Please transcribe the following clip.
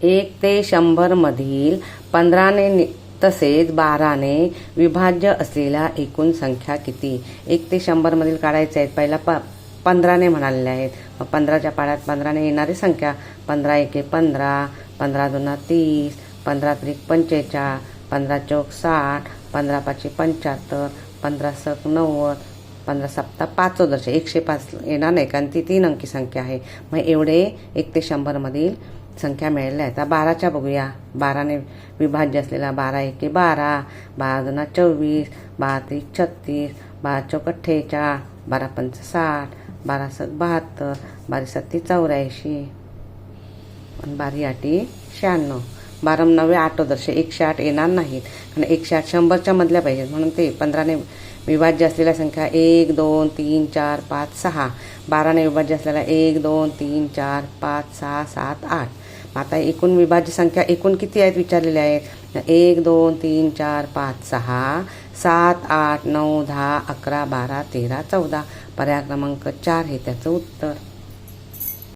1 ते 100 मधील 15ने तसेच 12ने विभाज्य असलेल्या एकूण संख्या किती? 1 ते 100 मधील काढायचे आहेत. पहिला 15ने म्हणालेले आहेत. मग 15च्या पाड्यात 15ने येणारी संख्या 15 एके 15, 15 दुना 30, 15 त्रिक 45, 15 चौक 60, 15 पाचे 75, 15 सक 90, 15 सप्ता 5 105 येणार नाही कारण ती 3 अंकी संख्या आहे. मग एवढे 1 ते 100 मधील संख्या मिळाल्या आहेत. आता 12च्या बघूया. 12ने विभाज्य असलेला 12 एके 12, 12 दुना 24, 12 त्रिक 36, 12 चौक 48, 12 पंच 60, 12 सक 72, 12 सत्ती 84, 12 आठी 96, 12 9 108 108 येणार नाहीत कारण 108 100च्या मधल्या पाहिजेत म्हणून ते 15ने विभाज्य असलेल्या संख्या 1 2 3 4 5 6, 12ने विभाज्य असलेल्या 1 2 3 4 5 6 7 8. आता एकूण विभाज्य संख्या एकूण किती आहेत विचारलेले आहेत. 1 2 3 4 5 6 7 8 9 10 11 12 13 14. पर्याय क्रमांक 4 हे त्याचं उत्तर.